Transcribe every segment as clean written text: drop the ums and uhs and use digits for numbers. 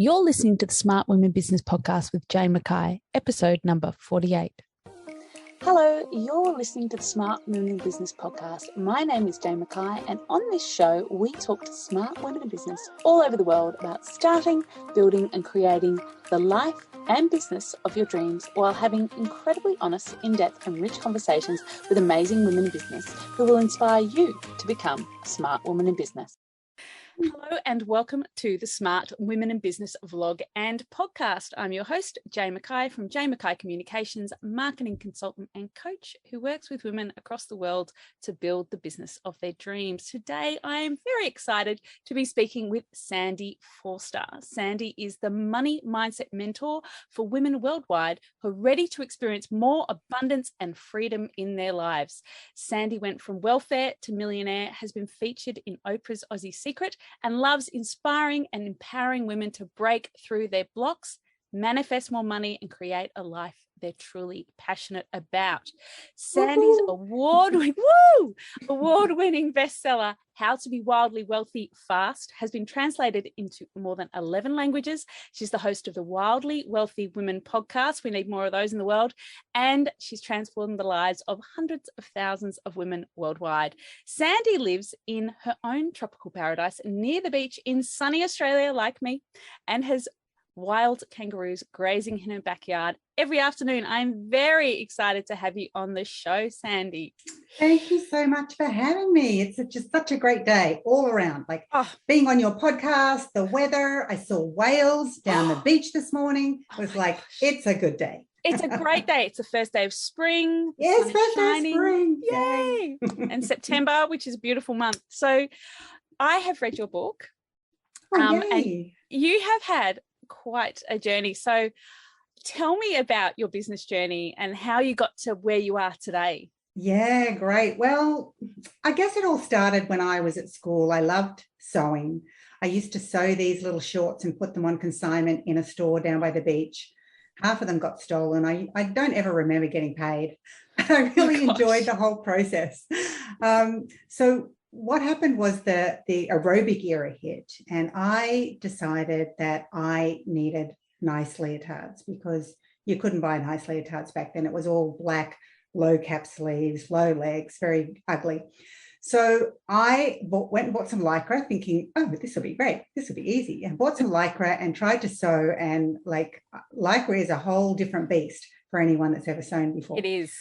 You're listening to the Smart Women Business Podcast with Jane Mackay, episode number 48. Hello, you're listening to the Smart Women in Business Podcast. My name is Jane Mackay, and on this show, we talk to smart women in business all over the world about starting, building, and creating the life and business of your dreams while having incredibly honest, in-depth, and rich conversations with amazing women in business who will inspire you to become a smart woman in business. Hello and welcome to the Smart Women in Business vlog and podcast. I'm your host, Jane Mackay from Jane Mackay Communications, marketing consultant and coach who works with women across the world to build the business of their dreams. Today, I am very excited to be speaking with Sandy Forster. Sandy is the money mindset mentor for women worldwide who are ready to experience more abundance and freedom in their lives. Sandy went from welfare to millionaire, has been featured in Oprah's Aussie Secret, and loves inspiring and empowering women to break through their blocks, manifest more money, and create a life they're truly passionate about. Sandy's award-winning bestseller, How to Be Wildly Wealthy Fast, has been translated into more than 11 languages. She's the host of the Wildly Wealthy Women podcast. We need more of those in the world. And she's transformed the lives of hundreds of thousands of women worldwide. Sandy lives in her own tropical paradise near the beach in sunny Australia, like me, and has wild kangaroos grazing in her backyard every afternoon. I'm very excited to have you on the show, Sandy. Thank you so much for having me. It's just such a great day all around, being on your podcast, the weather. I saw whales down the beach this morning. It was it's a good day. It's a great day. It's the first day of spring. Yes, first day of spring. Yay. And September, which is a beautiful month. So I have read your book. And you have had quite a journey. So tell me about your business journey and how you got to where you are today. Yeah, great. Well, I guess it all started when I was at school. I loved sewing. I used to sew these little shorts and put them on consignment in a store down by the beach. Half of them got stolen. I don't ever remember getting paid. I really enjoyed the whole process. So what happened was the aerobic era hit, and I decided that I needed nice leotards because you couldn't buy nice leotards back then. It was all black, low cap sleeves, low legs, very ugly. So I went and bought some Lycra thinking, this will be great. This will be easy. And bought some Lycra and tried to sew, and Lycra is a whole different beast for anyone that's ever sewn before. It is.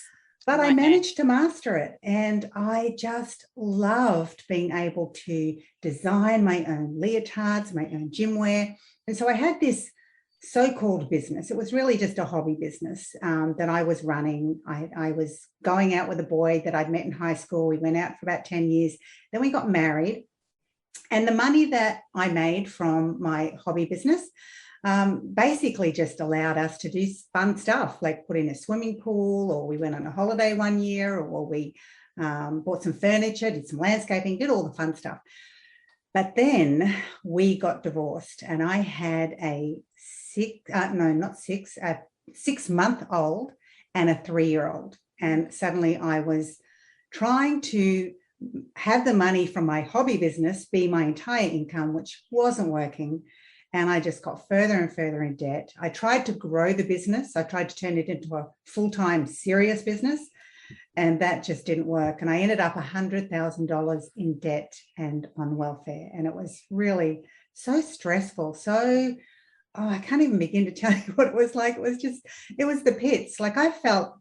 But I managed to master it, and I just loved being able to design my own leotards, my own gym wear. And so I had this so-called business. It was really just a hobby business that I was running. I was going out with a boy that I'd met in high school. We went out for about 10 years. Then we got married. And the money that I made from my hobby business basically just allowed us to do fun stuff, like put in a swimming pool, or we went on a holiday one year, or we bought some furniture, did some landscaping, did all the fun stuff. But then we got divorced, and I had a 6-month-old and a 3-year-old. And suddenly I was trying to have the money from my hobby business be my entire income, which wasn't working. And I just got further and further in debt. I tried to grow the business. I tried to turn it into a full-time serious business, and that just didn't work. And I ended up $100,000 in debt and on welfare. And it was really so stressful. I can't even begin to tell you what it was like. It was the pits. I felt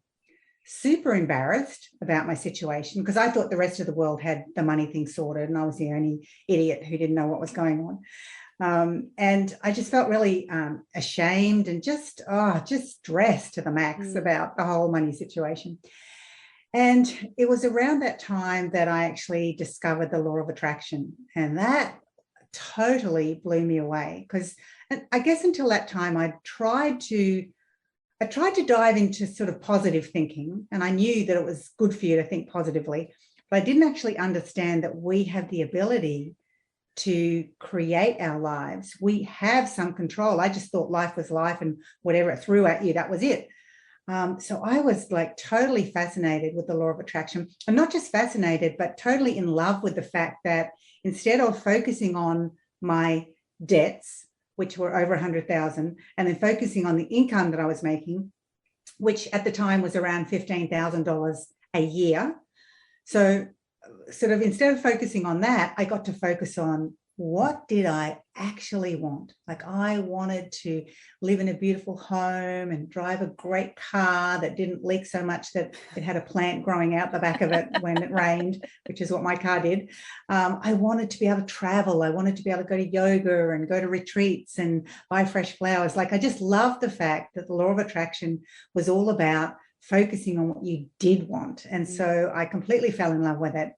super embarrassed about my situation because I thought the rest of the world had the money thing sorted, and I was the only idiot who didn't know what was going on. And I just felt really ashamed and just stressed to the max about the whole money situation. And it was around that time that I actually discovered the law of attraction. And that totally blew me away, because I guess until that time I tried to dive into sort of positive thinking, and I knew that it was good for you to think positively, but I didn't actually understand that we have the ability to create our lives. We have some control. I just thought life was life, and whatever it threw at you, that was it. So I was totally fascinated with the law of attraction, and not just fascinated, but totally in love with the fact that instead of focusing on my debts, which were over 100,000, and then focusing on the income that I was making, which at the time was around $15,000 a year. So sort of instead of focusing on that, I got to focus on what did I actually want? Like I wanted to live in a beautiful home and drive a great car that didn't leak so much that it had a plant growing out the back of it when it rained, which is what my car did. I wanted to be able to travel. I wanted to be able to go to yoga and go to retreats and buy fresh flowers. Like I just loved the fact that the law of attraction was all about focusing on what you did want. And so I completely fell in love with it.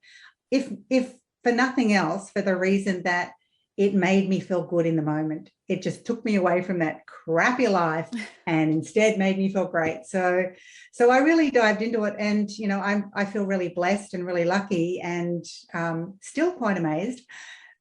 If for nothing else, for the reason that it made me feel good in the moment. It just took me away from that crappy life and instead made me feel great. So I really dived into it, and you know, I feel really blessed and really lucky, and still quite amazed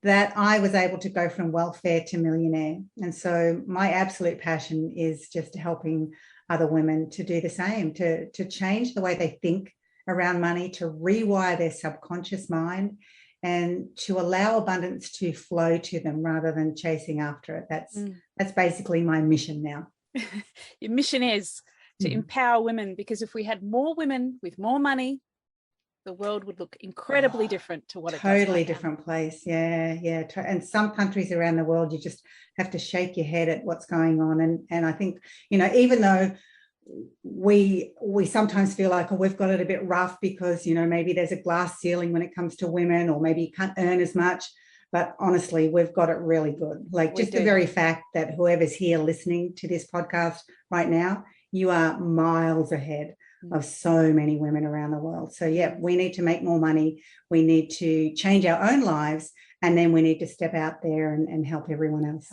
that I was able to go from welfare to millionaire. And so my absolute passion is just helping other women to do the same, to change the way they think around money, to rewire their subconscious mind, and to allow abundance to flow to them rather than chasing after it. That's basically my mission now. Your mission is to empower women, because if we had more women with more money, the world would look incredibly different to what it does right now. Totally different place. Yeah. And some countries around the world, you just have to shake your head at what's going on. And I think, you know, even though we sometimes feel like, oh, we've got it a bit rough because, you know, maybe there's a glass ceiling when it comes to women, or maybe you can't earn as much. But honestly, we've got it really good. Like just the very fact that whoever's here listening to this podcast right now, you are miles ahead of so many women around the world. So yeah, we need to make more money. We need to change our own lives, and then we need to step out there and help everyone else.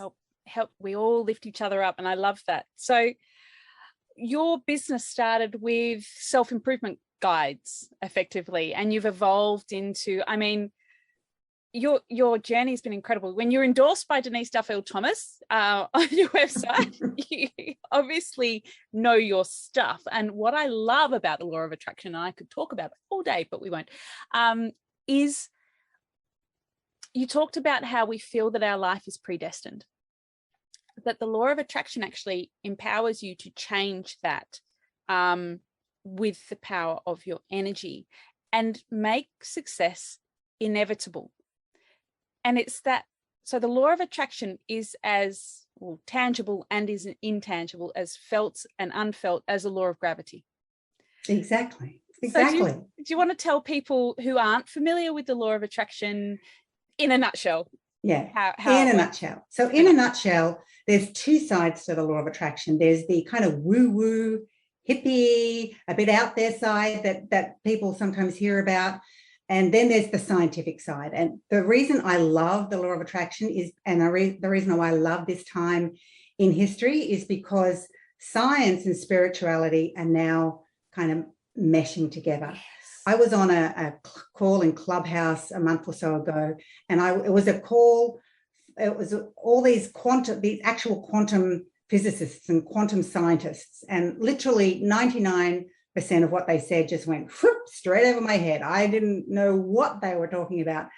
Help. We all lift each other up. And I love that. So your business started with self-improvement guides effectively, and you've evolved into, I mean, your journey has been incredible. When you're endorsed by Denise Duffield Thomas on your website, you obviously know your stuff. And what I love about the law of attraction, and I could talk about it all day, but we won't, is you talked about how we feel that our life is predestined, that the law of attraction actually empowers you to change that with the power of your energy and make success inevitable. And it's that, so the law of attraction is as tangible and is intangible, as felt and unfelt as the law of gravity. Exactly. So do you want to tell people who aren't familiar with the law of attraction in a nutshell? Yeah, how in a nutshell. So in a nutshell, there's two sides to the law of attraction. There's the kind of woo-woo, hippie, a bit out there side that people sometimes hear about. And then there's the scientific side. And the reason I love the law of attraction is, and the reason why I love this time in history is because science and spirituality are now kind of meshing together. Yes. I was on a call in Clubhouse a month or so ago, and it was a call. It was all these actual quantum physicists and quantum scientists, and literally 99% of what they said just went straight over my head. I didn't know what they were talking about,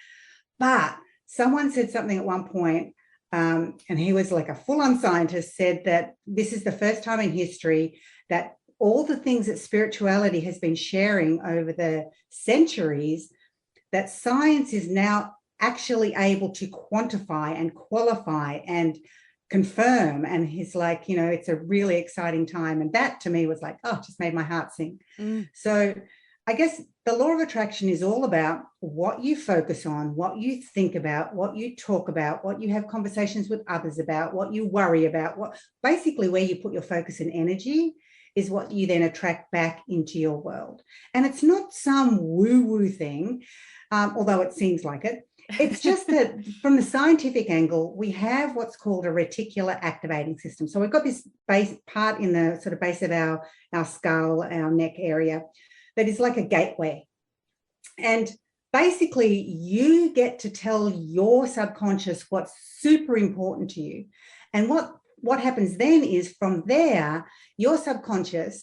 but someone said something at one point, and he was like a full-on scientist, said that this is the first time in history that all the things that spirituality has been sharing over the centuries, that science is now actually able to quantify and qualify and confirm. And he's like, you know, it's a really exciting time. And that to me was like, oh, just made my heart sing. So I guess the law of attraction is all about what you focus on, what you think about, what you talk about, what you have conversations with others about, what you worry about, what basically where you put your focus and energy is what you then attract back into your world. And it's not some woo-woo thing, although it seems like it. It's just that from the scientific angle, we have what's called a reticular activating system. So we've got this base part in the sort of base of our skull, our neck area, that is like a gateway. And basically, you get to tell your subconscious what's super important to you. And what happens then is from there, your subconscious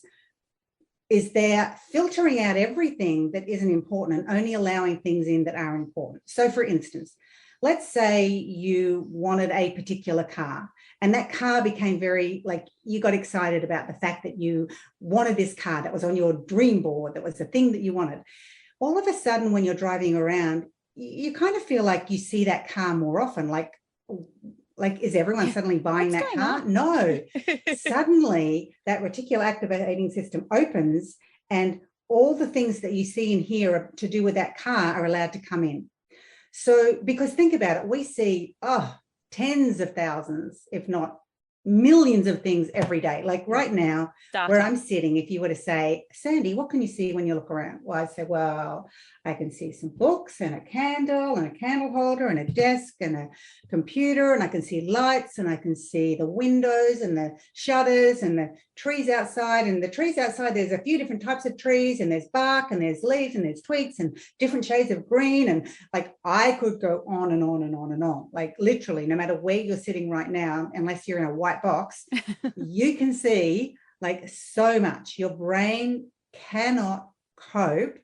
is there filtering out everything that isn't important and only allowing things in that are important. So for instance, let's say you wanted a particular car And that car became very, like, you got excited about the fact that you wanted this car that was on your dream board, that was the thing that you wanted. All of a sudden, when you're driving around, you kind of feel like you see that car more often. Like is everyone suddenly buying that car? No. Suddenly, that reticular activating system opens, and all the things that you see and hear to do with that car are allowed to come in. So, because think about it, we see, tens of thousands, if not millions of things every day. Like right now, where I'm sitting, if you were to say, Sandy, what can you see when you look around? Well, I'd say, well, I can see some books and a candle and a candle holder and a desk and a computer, and I can see lights, and I can see the windows and the shutters and the trees outside. And the trees outside, there's a few different types of trees, and there's bark and there's leaves and there's twigs and different shades of green. And like, I could go on and on and on and on. Like literally, no matter where you're sitting right now, unless you're in a white box, you can see like so much. Your brain cannot cope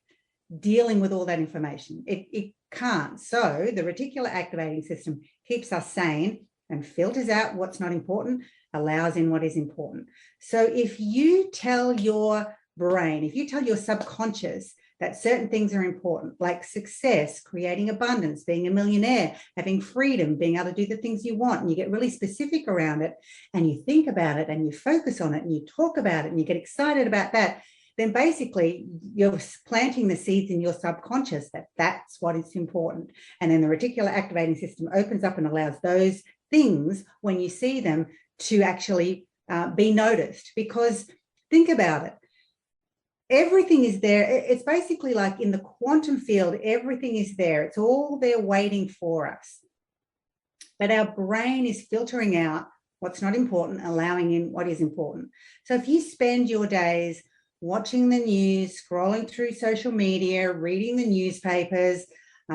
dealing with all that information. It can't. So the reticular activating system keeps us sane and filters out what's not important, allows in what is important. So if you tell your brain, if you tell your subconscious that certain things are important, like success, creating abundance, being a millionaire, having freedom, being able to do the things you want, and you get really specific around it, and you think about it, and you focus on it, and you talk about it, and you get excited about that, then basically you're planting the seeds in your subconscious that that's what is important. And then the reticular activating system opens up and allows those things, when you see them, to actually be noticed. Because think about it. Everything is there. It's basically like in the quantum field, everything is there. It's all there waiting for us. But our brain is filtering out what's not important, allowing in what is important. So if you spend your days watching the news, scrolling through social media, reading the newspapers,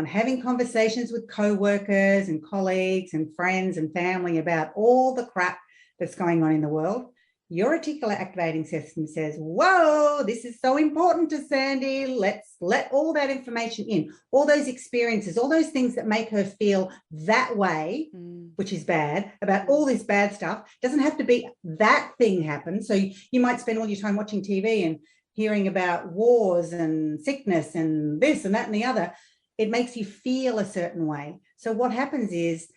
having conversations with co-workers and colleagues and friends and family about all the crap that's going on in the world, your reticular activating system says, whoa, this is so important to Sandy. Let's let all that information in, all those experiences, all those things that make her feel that way, which is bad, about all this bad stuff. Doesn't have to be that thing happen. So you might spend all your time watching TV and hearing about wars and sickness and this and that and the other. It makes you feel a certain way. So what happens is,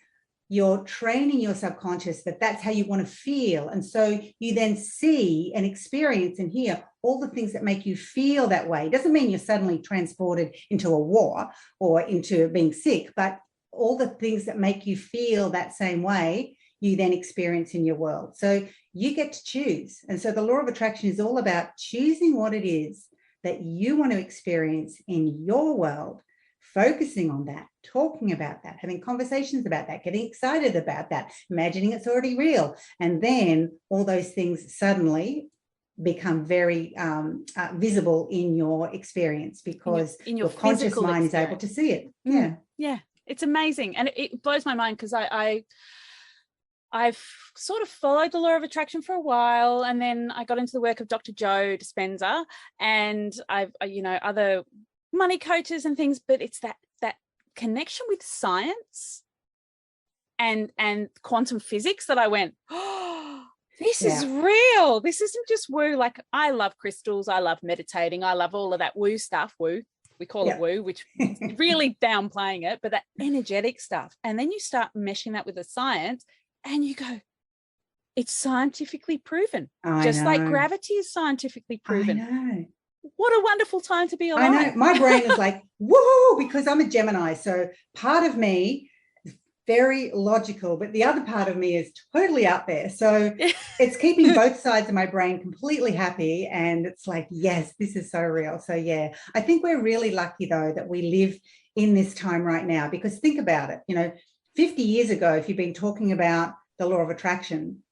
you're training your subconscious that that's how you want to feel. And so you then see and experience and hear all the things that make you feel that way. It doesn't mean you're suddenly transported into a war or into being sick, but all the things that make you feel that same way, you then experience in your world. So you get to choose. And so the law of attraction is all about choosing what it is that you want to experience in your world, focusing on that, talking about that, having conversations about that, getting excited about that, imagining it's already real. And then all those things suddenly become very visible in your experience, because in your conscious mind is able to see it. Yeah. It's amazing. And it blows my mind, because I've sort of followed the law of attraction for a while, and then I got into the work of Dr. Joe Dispenza, and I've, other money coaches and things, but it's that connection with science and quantum physics that I went, oh, this is real. This isn't just woo. Like, I love crystals, I love meditating, I love all of that woo stuff. We call it woo, which is really downplaying it, but that energetic stuff. And then you start meshing that with the science, and you go, it's scientifically proven. Just like gravity is scientifically proven. I know. What a wonderful time to be alive. I know. My brain is like, woohoo, because I'm a Gemini. So part of me is very logical, but the other part of me is totally out there. So it's keeping both sides of my brain completely happy. And it's like, yes, this is so real. So yeah, I think we're really lucky, though, that we live in this time right now, because think about it, 50 years ago, if you've been talking about the law of attraction,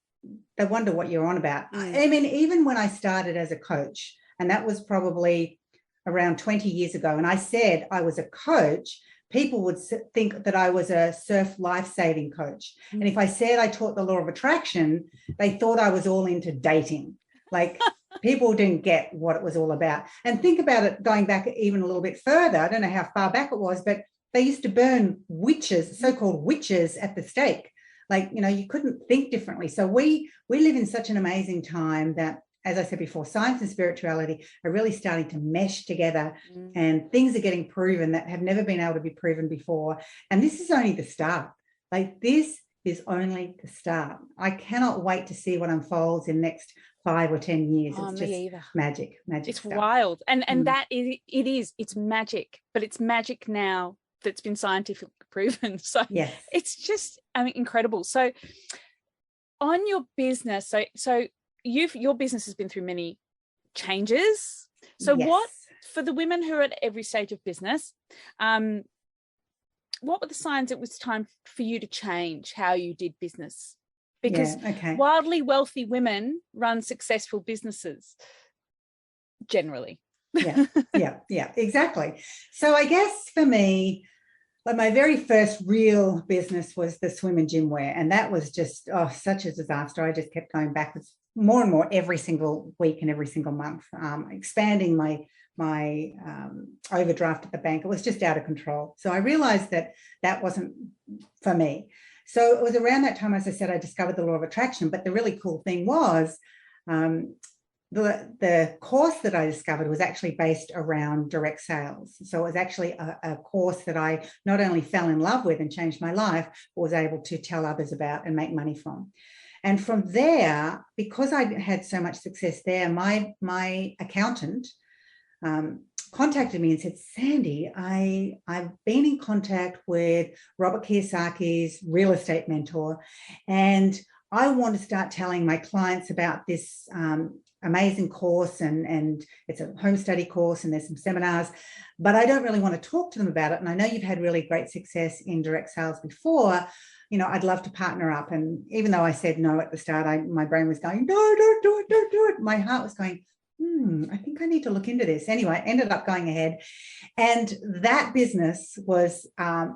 they wonder what you're on about. I mean, even when I started as a coach, and that was probably around 20 years ago, and I said I was a coach, people would think that I was a surf life-saving coach. And if I said I taught the law of attraction, they thought I was all into dating. Like, people didn't get what it was all about. And think about it going back even a little bit further. I don't know how far back it was, but they used to burn witches, so-called witches, at the stake. Like, you couldn't think differently. So we live in such an amazing time that, as I said before, science and spirituality are really starting to mesh together, and things are getting proven that have never been able to be proven before. And this is only the start. Like, this is only the start. I cannot wait to see what unfolds in the next 5 or 10 years. It's just magic It's stuff. wild. And that is, it's magic, but it's magic now that's been scientifically proven. So yes, it's just, incredible. So on your business, so your business has been through many changes. So yes. what, for the women who are at every stage of business, what were the signs it was time for you to change how you did business? Because wildly wealthy women run successful businesses generally. yeah, exactly. So I guess for me, like, my very first real business was the swim and gym wear. And that was just, such a disaster. I just kept going backwards more and more every single week and every single month, expanding my overdraft at the bank. It was just out of control. So I realized that wasn't for me. So it was around that time, as I said, I discovered the law of attraction. But the really cool thing was, the course that I discovered was actually based around direct sales. So it was actually a course that I not only fell in love with and changed my life, but was able to tell others about and make money from. And from there, because I had so much success there, my accountant contacted me and said, Sandy, I've been in contact with Robert Kiyosaki's real estate mentor, and I want to start telling my clients about this amazing course, and it's a home study course, and there's some seminars, but I don't really want to talk to them about it. And I know you've had really great success in direct sales before. I'd love to partner up. And even though I said no at the start, my brain was going, no, don't do it. My heart was going, I think I need to look into this. Anyway, I ended up going ahead. And that business was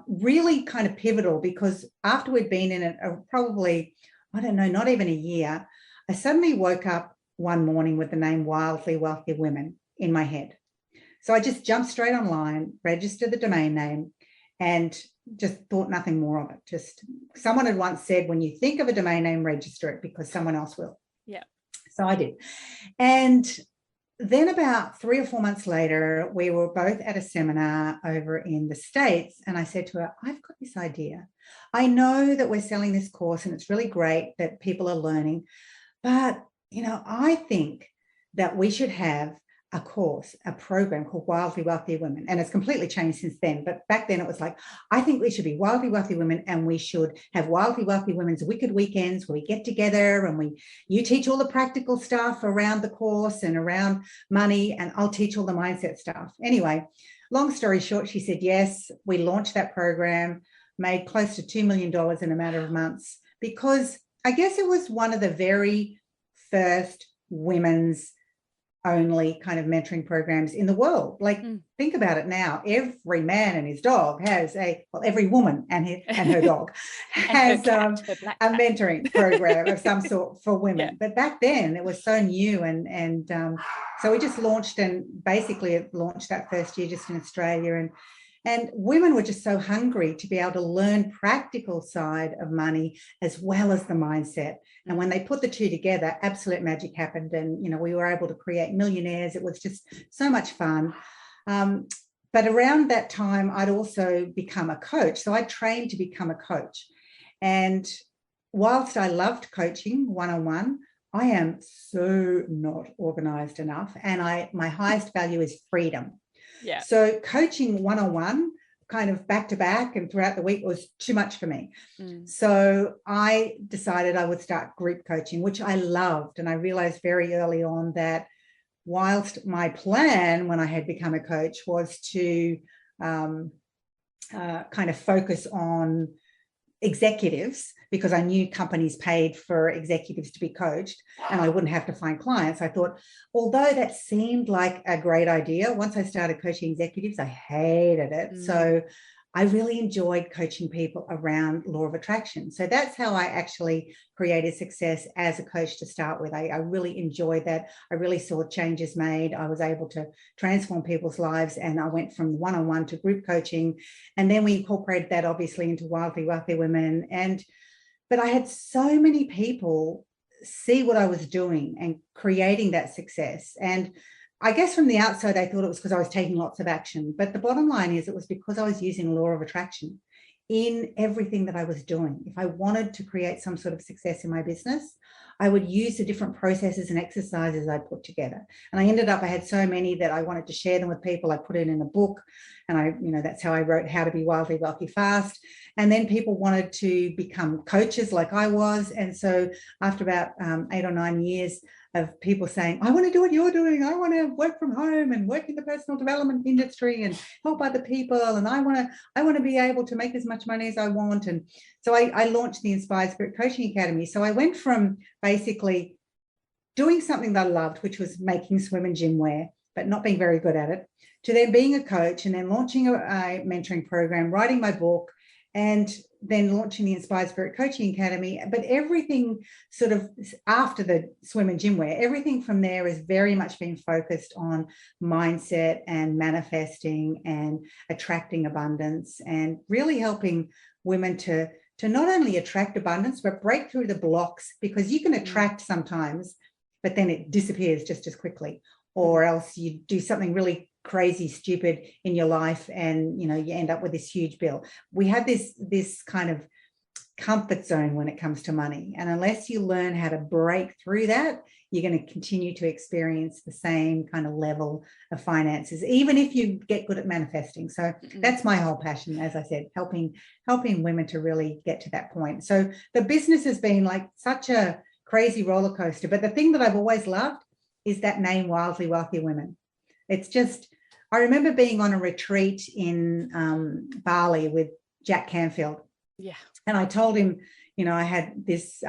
really kind of pivotal, because after we'd been in it probably, I don't know, not even a year, I suddenly woke up one morning with the name Wildly Wealthy Women in my head. So I just jumped straight online, registered the domain name, and just thought nothing more of it. Just, someone had once said, when you think of a domain name, register it, because someone else will. Yeah. So I did. And then about 3 or 4 months later, we were both at a seminar over in the States. And I said to her, I've got this idea. I know that we're selling this course and it's really great that people are learning, but, I think that we should have a course, a program called Wildly Wealthy Women. And it's completely changed since then. But back then it was like, I think we should be Wildly Wealthy Women, and we should have Wildly Wealthy Women's Wicked Weekends, where we get together and you teach all the practical stuff around the course and around money, and I'll teach all the mindset stuff. Anyway, long story short, she said yes. We launched that program, made close to $2 million in a matter of months, because I guess it was one of the very first women's only kind of mentoring programs in the world. Like, think about it now. Every man and his dog has every woman and her dog has a mentoring program of some sort for women. Yeah. But back then it was so new, and so we just launched, and basically it launched that first year just in Australia, and women were just so hungry to be able to learn practical side of money as well as the mindset. And when they put the two together, absolute magic happened. And, we were able to create millionaires. It was just so much fun. But around that time, I'd also become a coach. So I trained to become a coach. And whilst I loved coaching one-on-one, I am so not organized enough. And my highest value is freedom. Yeah. So coaching one-on-one, kind of back to back and throughout the week, was too much for me. So I decided I would start group coaching, which I loved. And I realized very early on that whilst my plan when I had become a coach was to kind of focus on executives, because I knew companies paid for executives to be coached and I wouldn't have to find clients. I thought, although that seemed like a great idea, once I started coaching executives, I hated it. So I really enjoyed coaching people around law of attraction. So that's how I actually created success as a coach to start with. I really enjoyed that. I really saw changes made. I was able to transform people's lives, and I went from one-on-one to group coaching. And then we incorporated that obviously into Wildly Wealthy Women. And But I had so many people see what I was doing and creating that success. And I guess from the outside, I thought it was because I was taking lots of action. But the bottom line is it was because I was using law of attraction in everything that I was doing. If I wanted to create some sort of success in my business, I would use the different processes and exercises I put together. And I had so many that I wanted to share them with people. I put it in a book, and that's how I wrote How to Be Wildly Wealthy Fast. And then people wanted to become coaches like I was. And so after about 8 or 9 years of people saying, I want to do what you're doing. I want to work from home and work in the personal development industry and help other people. And I want to be able to make as much money as I want. And so I launched the Inspired Spirit Coaching Academy. So I went from basically doing something that I loved, which was making swim and gym wear, but not being very good at it, to then being a coach and then launching a mentoring program, writing my book, and then launching the Inspired Spirit Coaching Academy. But everything sort of after the swim and gym wear, everything from there has very much been focused on mindset and manifesting and attracting abundance, and really helping women to not only attract abundance, but break through the blocks, because you can attract sometimes, but then it disappears just as quickly. Or else you do something really crazy, stupid in your life, and you end up with this huge bill. We have this kind of comfort zone when it comes to money, and unless you learn how to break through that, you're going to continue to experience the same kind of level of finances, even if you get good at manifesting. So that's my whole passion, as I said, helping women to really get to that point. So the business has been like such a crazy roller coaster, but the thing that I've always loved is that name, Wildly Wealthy Women. It's just, I remember being on a retreat in Bali with Jack Canfield. Yeah. And I told him, I had this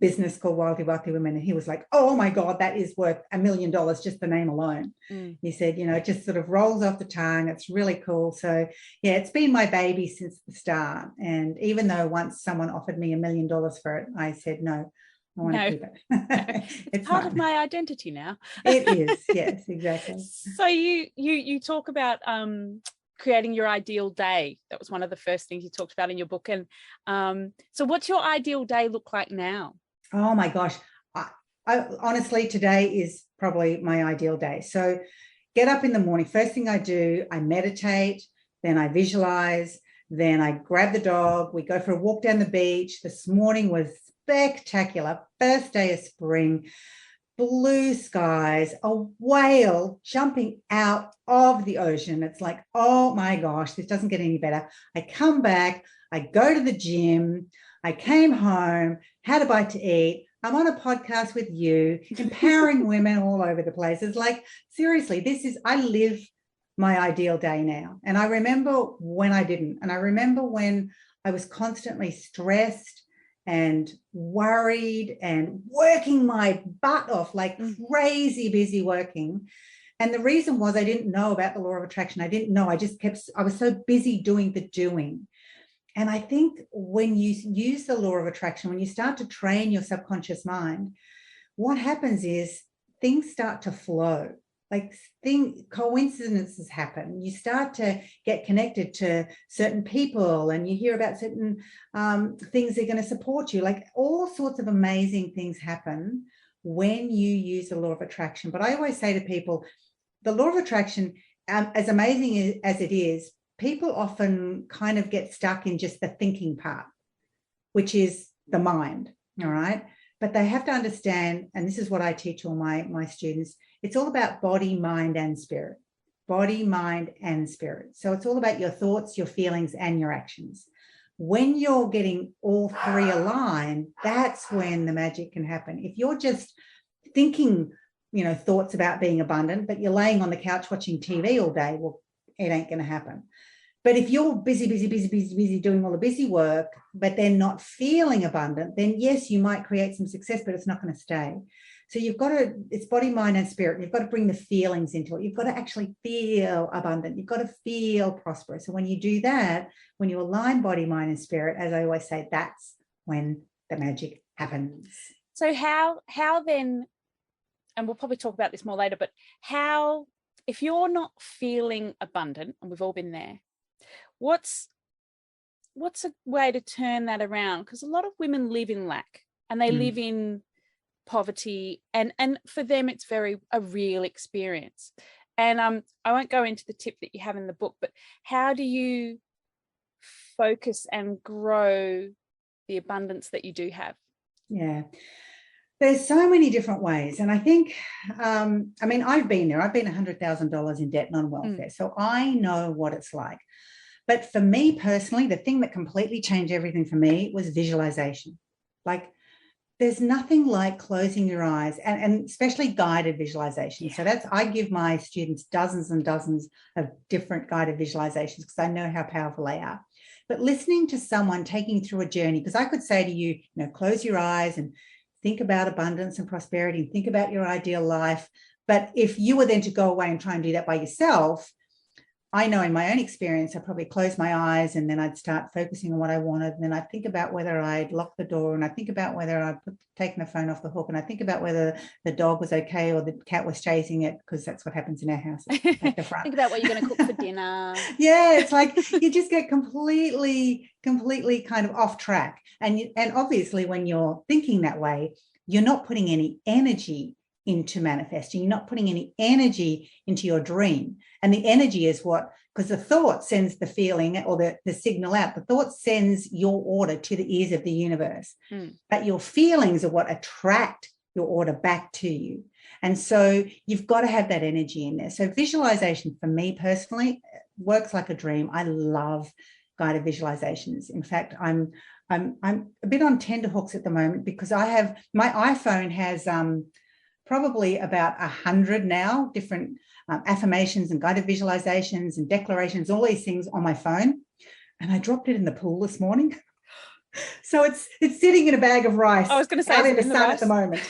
business called Wildly Wealthy Women. And he was like, oh my God, that is worth $1 million, just the name alone. He said, it just sort of rolls off the tongue. It's really cool. So yeah, it's been my baby since the start. And even though once someone offered me $1 million for it, I said, no, I want to keep it. It's part of my identity now. It is. Yes, exactly. So you talk about creating your ideal day. That was one of the first things you talked about in your book. And so what's your ideal day look like now? Oh my gosh. I honestly, today is probably my ideal day. So get up in the morning. First thing I do, I meditate, then I visualize, then I grab the dog. We go for a walk down the beach. This morning was spectacular. First day of spring, blue skies, a whale jumping out of the ocean. It's like, oh my gosh, this doesn't get any better. I come back, I go to the gym, I came home, had a bite to eat. I'm on a podcast with you, empowering women all over the place. It's like, seriously, I live my ideal day now. And I remember when I didn't. And I remember when I was constantly stressed and worried and working my butt off, like crazy busy working. And the reason was I didn't know about the law of attraction. I didn't know. I was so busy doing the doing. And I think when you use the law of attraction, when you start to train your subconscious mind, what happens is things start to flow. Like coincidences happen. You start to get connected to certain people, and you hear about certain things that are going to support you. Like all sorts of amazing things happen when you use the law of attraction. But I always say to people, the law of attraction, as amazing as it is, people often kind of get stuck in just the thinking part, which is the mind. All right. But they have to understand, and this is what I teach all my students, it's all about body, mind, and spirit. Body, mind, and spirit. So it's all about your thoughts, your feelings, and your actions. When you're getting all three aligned, that's when the magic can happen. If you're just thinking, thoughts about being abundant, but you're laying on the couch watching TV all day, well, it ain't going to happen. But if you're busy doing all the busy work, but then not feeling abundant, then yes, you might create some success, but it's not going to stay. So it's body, mind, and spirit. You've got to bring the feelings into it. You've got to actually feel abundant. You've got to feel prosperous. So when you do that, when you align body, mind, and spirit, as I always say, that's when the magic happens. So how then, and we'll probably talk about this more later, but how, if you're not feeling abundant, and we've all been there, what's what's a way to turn that around? Because a lot of women live in lack and they live in poverty, and for them it's a real experience. And I won't go into the tip that you have in the book, but how do you focus and grow the abundance that you do have? Yeah, there's so many different ways. And I think, I mean, I've been there. I've been $100,000 in debt and on welfare. So I know what it's like. But for me personally, the thing that completely changed everything for me was visualization. Like, there's nothing like closing your eyes, and especially guided visualization. So I give my students dozens and dozens of different guided visualizations because I know how powerful they are. But listening to someone taking through a journey, because I could say to you, close your eyes and think about abundance and prosperity and think about your ideal life. But if you were then to go away and try and do that by yourself, I know in my own experience, I'd probably close my eyes and then I'd start focusing on what I wanted. And then I'd think about whether I'd lock the door, and I'd think about whether I'd taken the phone off the hook, and I'd think about whether the dog was okay or the cat was chasing it, because that's what happens in our house at the front. Think about what you're going to cook for dinner. Yeah, it's like you just get completely kind of off track. And obviously when you're thinking that way, you're not putting any energy into manifesting. You're not putting any energy into your dream. And the energy is because the thought sends the feeling or the signal out. The thought sends your order to the ears of the universe. But your feelings are what attract your order back to you. And so you've got to have that energy in there. So visualization for me personally works like a dream. I love guided visualizations. In fact, I'm a bit on tenterhooks at the moment because my iPhone has probably about 100 now different affirmations and guided visualizations and declarations, all these things on my phone. And I dropped it in the pool this morning. So it's sitting in a bag of rice. I was going to say, out in the sun at the moment.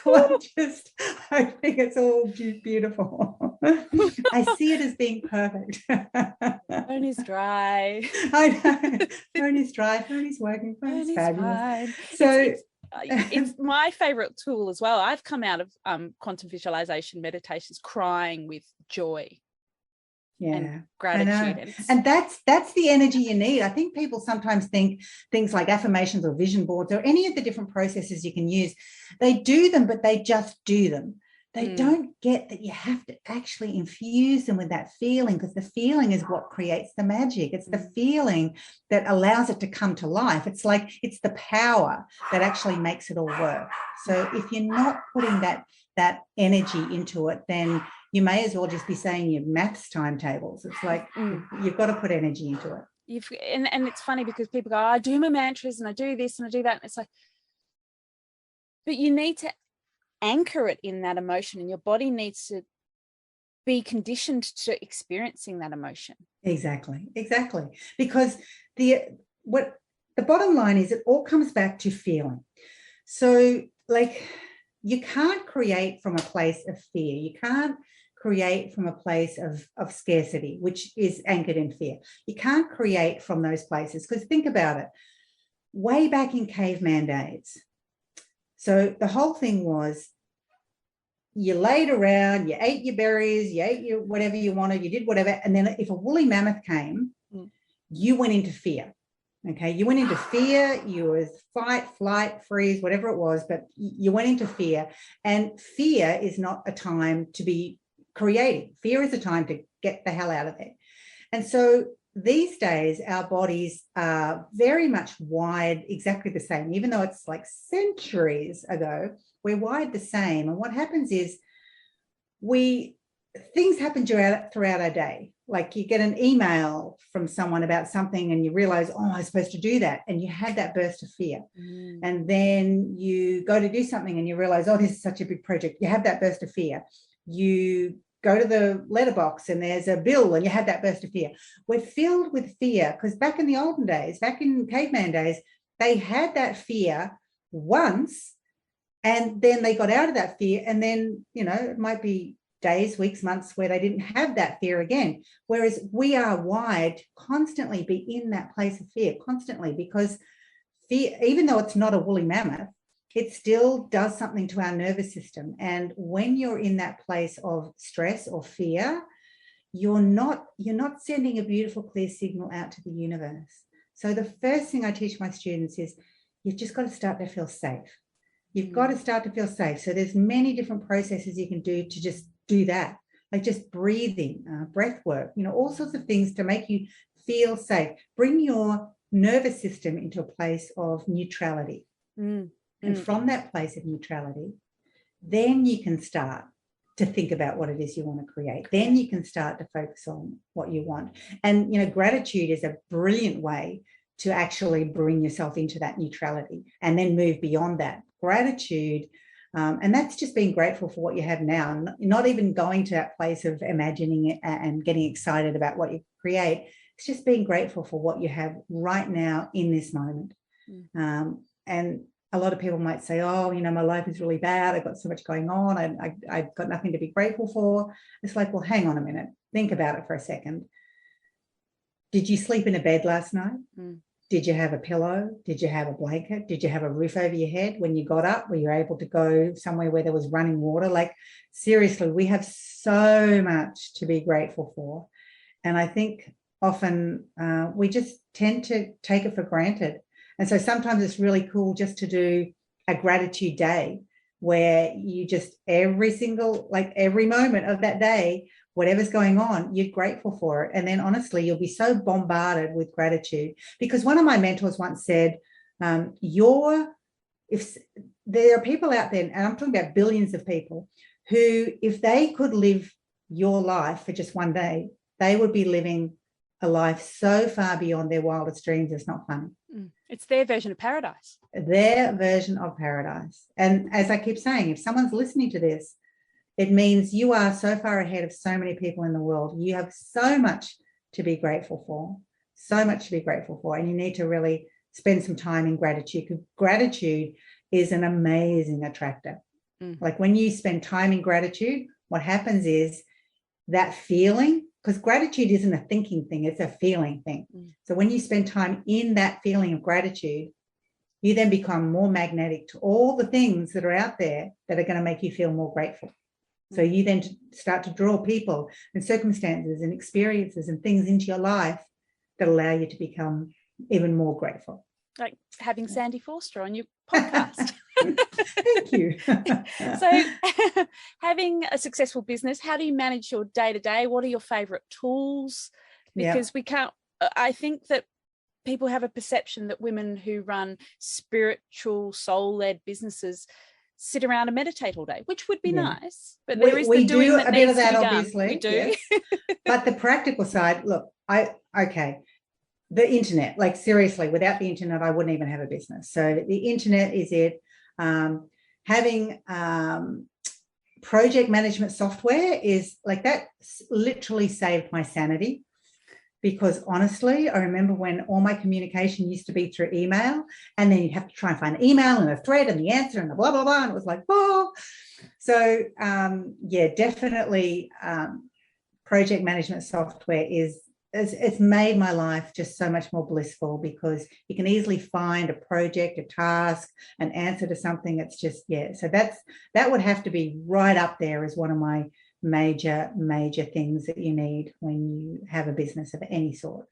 So I'm just hoping it's all beautiful. I see it as being perfect. Phone is dry. I know. Phone is dry. Phone is working. Phone is fabulous. Fine. So it's my favorite tool as well. I've come out of quantum visualization meditations crying with joy. And gratitude. And that's the energy you need. I think people sometimes think things like affirmations or vision boards or any of the different processes you can use, they do them, but they just do them. They don't get that you have to actually infuse them with that feeling, because the feeling is what creates the magic. It's the feeling that allows it to come to life. It's the power that actually makes it all work. So if you're not putting that energy into it, then you may as well just be saying your maths timetables. It's like you've got to put energy into it. And it's funny because people go, I do my mantras and I do this and I do that. And it's like, but you need to anchor it in that emotion, and your body needs to be conditioned to experiencing that emotion. Exactly. Because the bottom line is it all comes back to feeling. So you can't create from a place of fear. You can't create from a place of scarcity, which is anchored in fear. You can't create from those places, because think about it. Way back in caveman days, so the whole thing was you laid around, you ate your berries, you ate your whatever you wanted, you did whatever. And then if a woolly mammoth came, you went into fear. Okay, you went into fear. You was fight, flight, freeze, whatever it was, but you went into fear. And fear is not a time to be creating. Fear is a time to get the hell out of there. And so these days, our bodies are very much wired exactly the same, even though it's like centuries ago, we're wired the same. And what happens is things happen throughout our day. Like you get an email from someone about something and you realize, oh, I was supposed to do that. And you had that burst of fear. And then you go to do something and you realize, oh, this is such a big project. You have that burst of fear. You go to the letterbox and there's a bill and you have that burst of fear. We're filled with fear because back in the olden days, back in caveman days, they had that fear once and then they got out of that fear. And then, it might be days, weeks, months where they didn't have that fear again. Whereas we are wired to constantly be in that place of fear, constantly, because fear, even though it's not a woolly mammoth, it still does something to our nervous system. And when you're in that place of stress or fear, you're not sending a beautiful, clear signal out to the universe. So the first thing I teach my students is you've just got to start to feel safe. You've got to start to feel safe. So there's many different processes you can do to just do that, like just breathing, breath work, all sorts of things to make you feel safe. Bring your nervous system into a place of neutrality. And from that place of neutrality, then you can start to think about what it is you want to create. Then you can start to focus on what you want. And, gratitude is a brilliant way to actually bring yourself into that neutrality and then move beyond that. Gratitude, and that's just being grateful for what you have now, not even going to that place of imagining it and getting excited about what you create. It's just being grateful for what you have right now in this moment. And a lot of people might say, oh, my life is really bad. I've got so much going on. I've got nothing to be grateful for. It's like, well, hang on a minute. Think about it for a second. Did you sleep in a bed last night? Did you have a pillow? Did you have a blanket? Did you have a roof over your head? When you got up, were you able to go somewhere where there was running water? Like, seriously, we have so much to be grateful for. And I think often we just tend to take it for granted. And so sometimes it's really cool just to do a gratitude day where you just every moment of that day, whatever's going on, you're grateful for it. And then honestly, you'll be so bombarded with gratitude. Because one of my mentors once said, if there are people out there, and I'm talking about billions of people, who, if they could live your life for just one day, they would be living a life so far beyond their wildest dreams, it's not funny. It's their version of paradise. Their version of paradise. And as I keep saying, if someone's listening to this, it means you are so far ahead of so many people in the world. You have so much to be grateful for, and you need to really spend some time in gratitude, because gratitude is an amazing attractor. Like when you spend time in gratitude, what happens is that feeling, because gratitude isn't a thinking thing, it's a feeling thing. So when you spend time in that feeling of gratitude, you then become more magnetic to all the things that are out there that are going to make you feel more grateful. So you then start to draw people and circumstances and experiences and things into your life that allow you to become even more grateful. Like having Sandy Forster on your podcast. Thank you. So having a successful business, how do you manage your day-to-day? What are your favorite tools? Because I think that people have a perception that women who run spiritual, soul-led businesses sit around and meditate all day, which would be nice, but there is the doing that needs to be done. Obviously, we do. Yes. But the practical side, look, the internet, like seriously, without the internet, I wouldn't even have a business. So the internet is it. Having project management software is like that literally saved my sanity. Because honestly, I remember when all my communication used to be through email, and then you'd have to try and find an email and a thread and the answer and the blah, blah, blah. And it was like, oh. So, definitely project management software it's made my life just so much more blissful, because you can easily find a project, a task, an answer to something. It's just, so that would have to be right up there as one of my major things that you need when you have a business of any sort.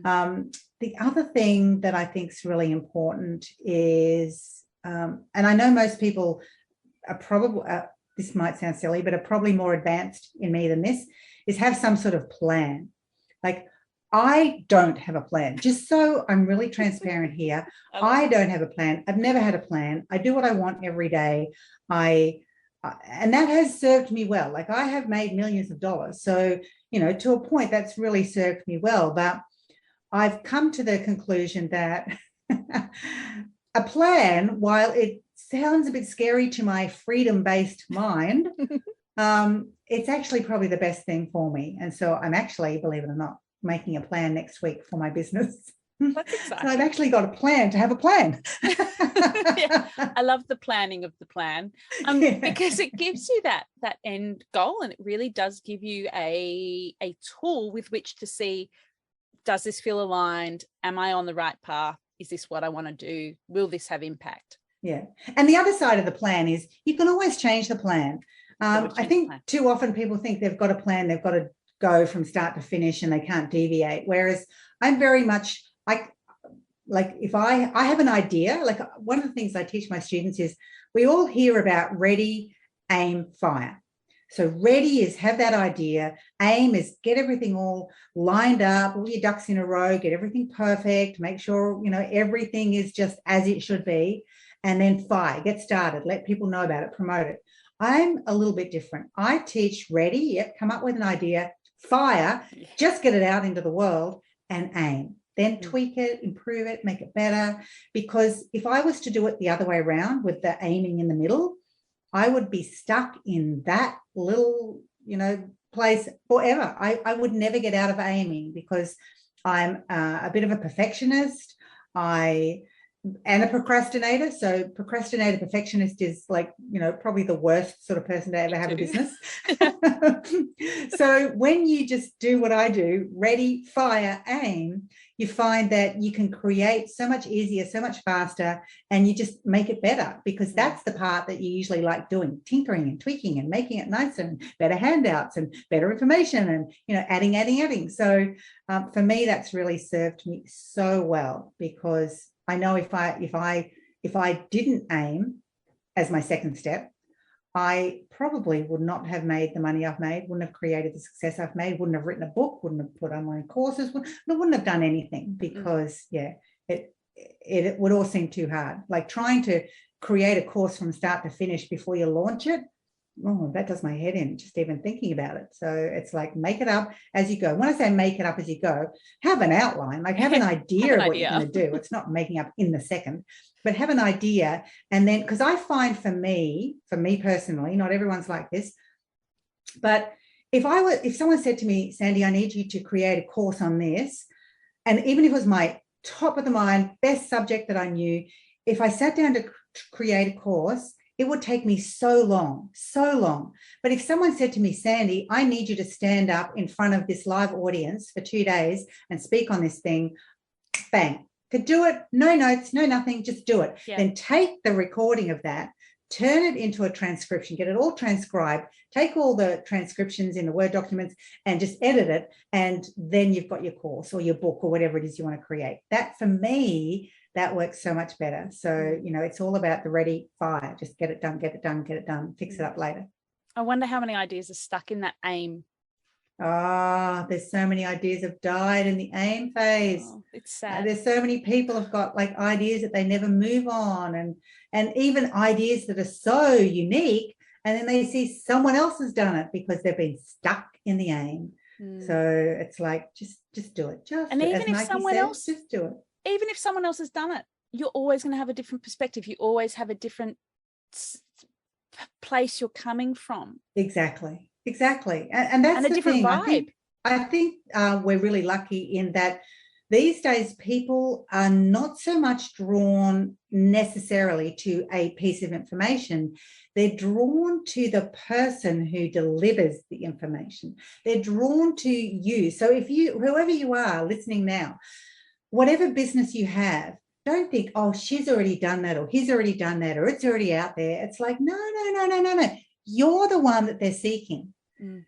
The other thing that I think is really important is, and I know most people are probably, this might sound silly, but are probably more advanced in me than this, is have some sort of plan. Like, I don't have a plan. Just so I'm really transparent here, I don't have a plan. I've never had a plan. I do what I want every day. And that has served me well. Like, I have made millions of dollars. So, to a point, that's really served me well. But I've come to the conclusion that a plan, while it sounds a bit scary to my freedom-based mind, it's actually probably the best thing for me. And so I'm actually, believe it or not, making a plan next week for my business. That's exciting. So I've actually got a plan to have a plan. I love the planning of the plan, because it gives you that end goal, and it really does give you a tool with which to see, does this feel aligned? Am I on the right path? Is this what I want to do? Will this have impact? Yeah. And the other side of the plan is you can always change the plan. I think too often people think they've got a plan, they've got to go from start to finish and they can't deviate. Whereas I'm very much like if I have an idea, like one of the things I teach my students is we all hear about ready, aim, fire. So ready is have that idea. Aim is get everything all lined up, all your ducks in a row, get everything perfect, make sure, everything is just as it should be. And then fire, get started, let people know about it, promote it. I'm a little bit different. I teach ready, yep, come up with an idea, fire, just get it out into the world, and aim. Then tweak it, improve it, make it better. Because if I was to do it the other way around with the aiming in the middle, I would be stuck in that little, place forever. I would never get out of aiming because I'm a bit of a perfectionist. And a procrastinator. So procrastinator, perfectionist is like, probably the worst sort of person to ever have a business. So when you just do what I do, ready, fire, aim, you find that you can create so much easier, so much faster, and you just make it better, because that's the part that you usually like doing, tinkering and tweaking and making it nicer and better handouts and better information and, adding. So for me, that's really served me so well, because I know if I didn't aim as my second step, I probably would not have made the money I've made, wouldn't have created the success I've made, wouldn't have written a book, wouldn't have put online courses, wouldn't have done anything, because it would all seem too hard. Like trying to create a course from start to finish before you launch it, that does my head in, just even thinking about it. So it's like, make it up as you go. When I say make it up as you go, have an outline, like have an idea of what you're going to do. It's not making up in the second, but have an idea. And then, because I find for me personally, not everyone's like this, but if someone said to me, Sandy, I need you to create a course on this, and even if it was my top of the mind, best subject that I knew, if I sat down to create a course, it would take me so long. But if someone said to me, Sandy, I need you to stand up in front of this live audience for 2 days and speak on this thing, bang, could do it, no notes, no nothing, just do it. Yeah. Then take the recording of that, turn it into a transcription, get it all transcribed, take all the transcriptions in the Word documents and just edit it. And then you've got your course or your book or whatever it is you want to create. That, for me, that works so much better. So, it's all about the ready, fire. Just get it done, fix it up later. I wonder how many ideas are stuck in that aim. There's so many ideas have died in the aim phase. It's sad. There's so many people have got like ideas that they never move on, and even ideas that are so unique, and then they see someone else has done it because they've been stuck in the aim. So it's like, just do it. Even if someone else, just do it. Even if someone else has done it, you're always going to have a different perspective. You always have a different place you're coming from. Exactly. And that's a different vibe. I think we're really lucky in that these days people are not so much drawn necessarily to a piece of information. They're drawn to the person who delivers the information. They're drawn to you. So whoever you are listening now, whatever business you have, don't think, oh, she's already done that or he's already done that or it's already out there. It's like, no. You're the one that they're seeking.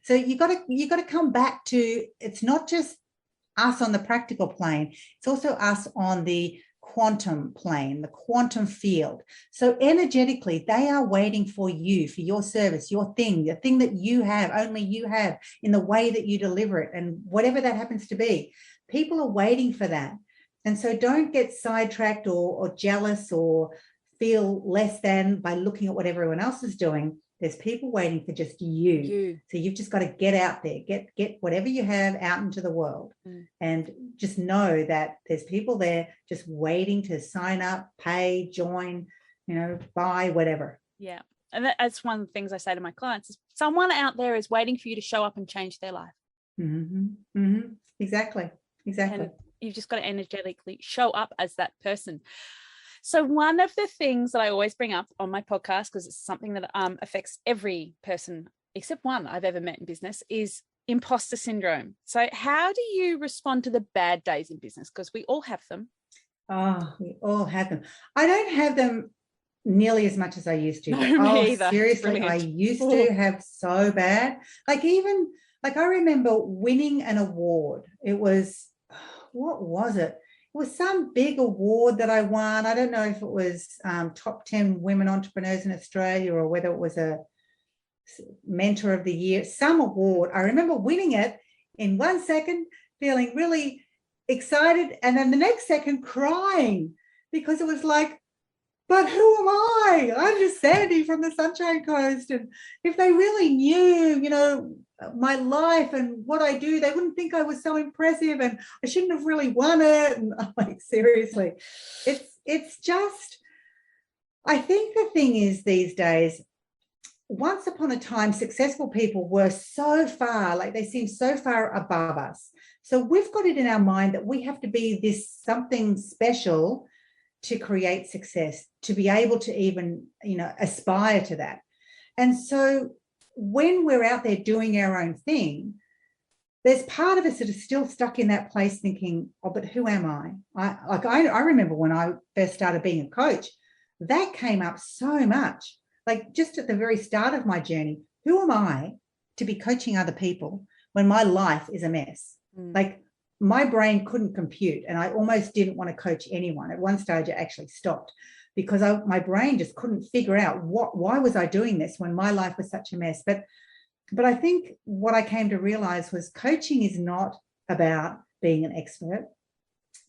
So you got to come back to, it's not just us on the practical plane. It's also us on the quantum plane, the quantum field. So energetically, they are waiting for you, for your service, your thing, the thing that you have, only you have, in the way that you deliver it. And whatever that happens to be, people are waiting for that. And so don't get sidetracked or jealous or feel less than by looking at what everyone else is doing. There's people waiting for just you. So you've just got to get out there, get whatever you have out into the world, and just know that there's people there just waiting to sign up, pay, join, buy, whatever. Yeah. And that's one of the things I say to my clients is someone out there is waiting for you to show up and change their life. Exactly. And you've just got to energetically show up as that person. So one of the things that I always bring up on my podcast, because it's something that affects every person except one I've ever met in business, is imposter syndrome. So how do you respond to the bad days in business? Because we all have them. Oh, we all have them. I don't have them nearly as much as I used to. No, me either. Seriously, I used to have so bad. Like even Like I remember winning an award. It was, what was it? It was some big award that I won. I don't know if it was top 10 women entrepreneurs in Australia or whether it was a mentor of the year, some award. I remember winning it in 1 second, feeling really excited, and then the next second crying because it was like, but who am I? I'm just Sandy from the Sunshine Coast. And if they really knew, my life and what I do, they wouldn't think I was so impressive and I shouldn't have really won it. And I'm like, seriously, it's just, I think the thing is these days, once upon a time, successful people were so far, like they seem so far above us. So we've got it in our mind that we have to be this something special to create success, to be able to even, aspire to that. And so when we're out there doing our own thing, there's part of us that is still stuck in that place thinking, oh, but who am I? I remember when I first started being a coach, that came up so much. Like just at the very start of my journey, who am I to be coaching other people when my life is a mess? Like my brain couldn't compute, and I almost didn't want to coach anyone. At one stage, I actually stopped because my brain just couldn't figure out why was I doing this when my life was such a mess. But I think what I came to realize was coaching is not about being an expert,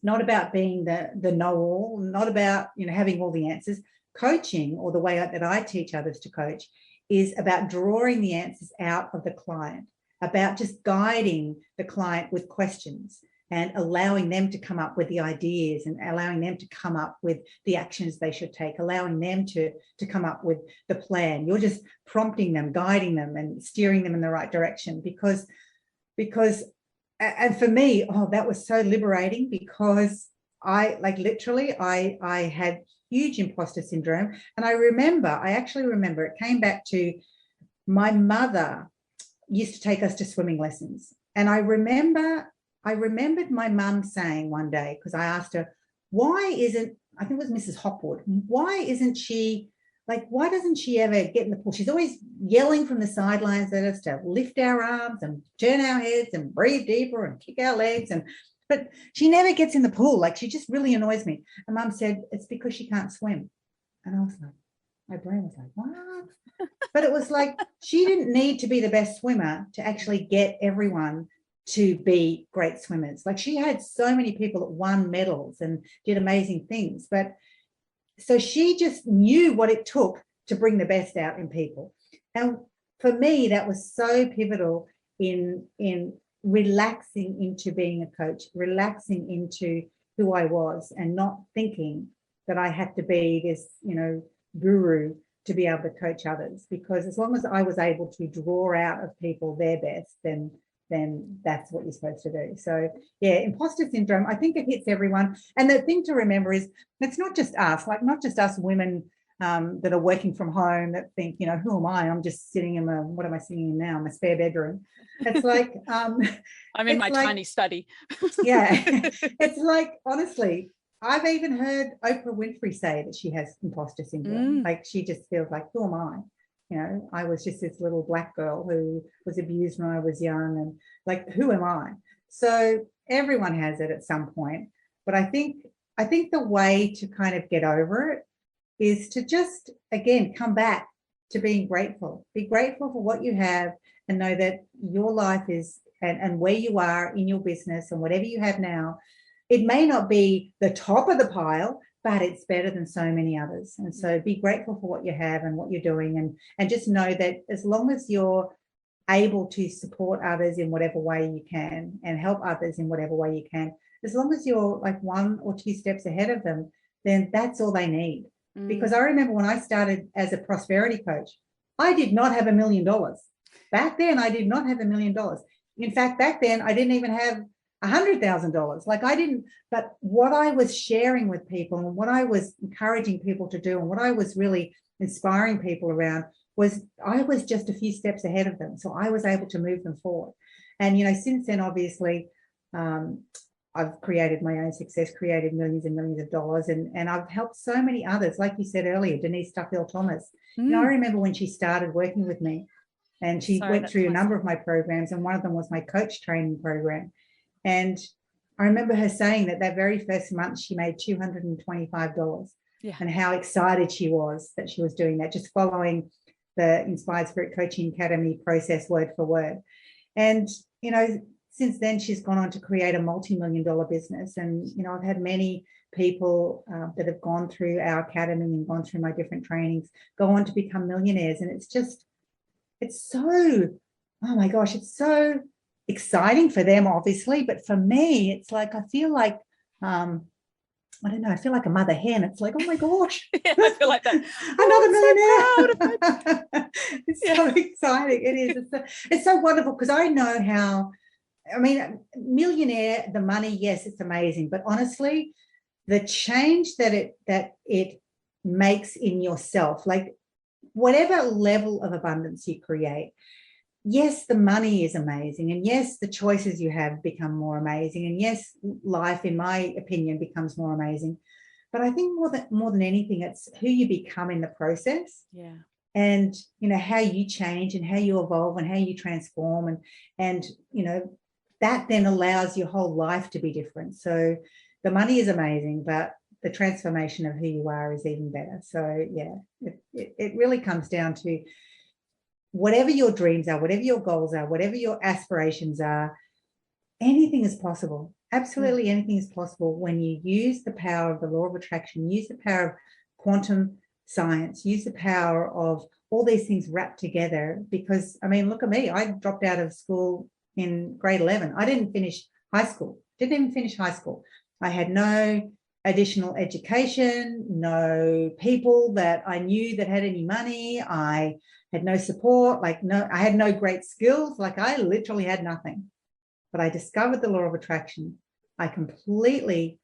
not about being the know-all, not about having all the answers. Coaching, or the way that I teach others to coach, is about drawing the answers out of the client, about just guiding the client with questions and allowing them to come up with the ideas and allowing them to come up with the actions they should take, allowing them to come up with the plan. You're just prompting them, guiding them and steering them in the right direction because and for me, that was so liberating because I had huge imposter syndrome. And I actually remember it came back to my mother used to take us to swimming lessons. And I remembered my mum saying one day, because I asked her, I think it was Mrs. Hopwood, why doesn't she ever get in the pool? She's always yelling from the sidelines at us to lift our arms and turn our heads and breathe deeper and kick our legs. But she never gets in the pool. Like, she just really annoys me. And Mum said, it's because she can't swim. And I was like, my brain was like, what? But it was like, she didn't need to be the best swimmer to actually get everyone to be great swimmers. Like, she had so many people that won medals and did amazing things. But so she just knew what it took to bring the best out in people. And for me, that was so pivotal in relaxing into being a coach, relaxing into who I was and not thinking that I had to be this, guru to be able to coach others. Because as long as I was able to draw out of people their best, then that's what you're supposed to do. So yeah, imposter syndrome, I think it hits everyone. And the thing to remember is it's not just us, not just us women that are working from home that think, who am I? I'm just sitting in what am I sitting in now? My spare bedroom. It's like I'm in my tiny study. Yeah. It's like, honestly, I've even heard Oprah Winfrey say that she has imposter syndrome. Like, she just feels like, who am I? I was just this little black girl who was abused when I was young, and like, who am I? So everyone has it at some point. But I think the way to kind of get over it is to just, again, come back to being grateful. Be grateful for what you have and know that your life is, and where you are in your business and whatever you have now, it may not be the top of the pile, but it's better than so many others. And so be grateful for what you have and what you're doing, and just know that as long as you're able to support others in whatever way you can and help others in whatever way you can, as long as you're like 1 or 2 steps ahead of them, then that's all they need. Because I remember when I started as a prosperity coach, I did not have $1 million. Back then, I did not have $1 million. In fact, back then, I didn't even have $100,000. Like, I didn't, but what I was sharing with people and what I was encouraging people to do and what I was really inspiring people around was I was just a few steps ahead of them. So I was able to move them forward. And, since then, obviously, I've created my own success, created millions and millions of dollars, and I've helped so many others. Like you said earlier, Denise Duffield Thomas. I remember when she started working with me, And she went through a number of my programs, and one of them was my coach training program. And I remember her saying that very first month she made $225, and how excited she was that she was doing that, just following the Inspired Spirit Coaching Academy process word for word. And, since then she's gone on to create a multi-million-dollar business. And, I've had many people that have gone through our academy and gone through my different trainings go on to become millionaires. And it's so, oh my gosh, it's so exciting for them, obviously. But for me, it's like, I feel like, I don't know, I feel like a mother hen. It's like, oh my gosh. Yeah, I feel like that. Another millionaire. So it's so exciting. It is. It's so wonderful, because I know how, millionaire, the money, yes, it's amazing. But honestly, the change that it makes in yourself, like whatever level of abundance you create, yes, the money is amazing. And yes, the choices you have become more amazing. And yes, life, in my opinion, becomes more amazing. But I think more than anything, it's who you become in the process. Yeah. And, how you change and how you evolve and how you transform. And that then allows your whole life to be different. So the money is amazing, but the transformation of who you are is even better. So, yeah, it really comes down to whatever your dreams are, whatever your goals are, whatever your aspirations are, anything is possible. Absolutely anything is possible when you use the power of the law of attraction, use the power of quantum science, use the power of all these things wrapped together. Because, look at me. I dropped out of school in grade 11. I didn't finish high school. Didn't even finish high school. I had no additional education, no people that I knew that had any money. I had no support, I had no great skills. I literally had nothing. But I discovered the law of attraction. I completely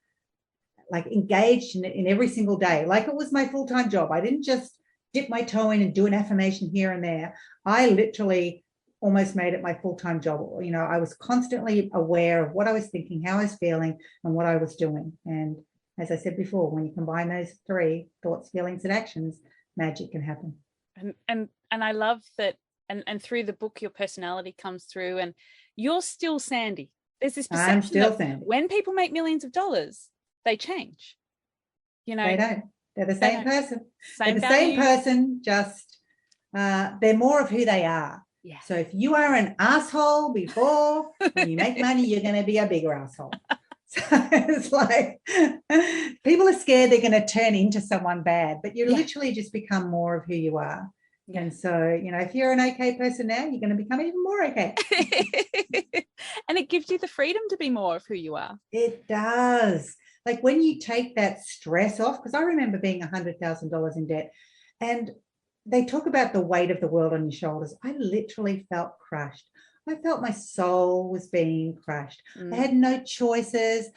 engaged in it in every single day. It was my full-time job. I didn't just dip my toe in and do an affirmation here and there. I literally almost made it my full-time job. I was constantly aware of what I was thinking, how I was feeling, and what I was doing. And as I said before, when you combine those three, thoughts, feelings, and actions, magic can happen. And I love that, and through the book, your personality comes through, and you're still Sandy. There's this perception that Sandy. When people make millions of dollars, they change. They don't. They're the same person. They're the same person, just they're more of who they are. Yeah. So if you are an asshole before, when you make money, you're going to be a bigger asshole. So it's like people are scared they're going to turn into someone bad, but you literally just become more of who you are. Yeah. And so, if you're an okay person now, you're going to become even more okay. And it gives you the freedom to be more of who you are. It does. When you take that stress off, because I remember being $100,000 in debt, and they talk about the weight of the world on your shoulders. I literally felt crushed. I felt my soul was being crushed. I had no choices.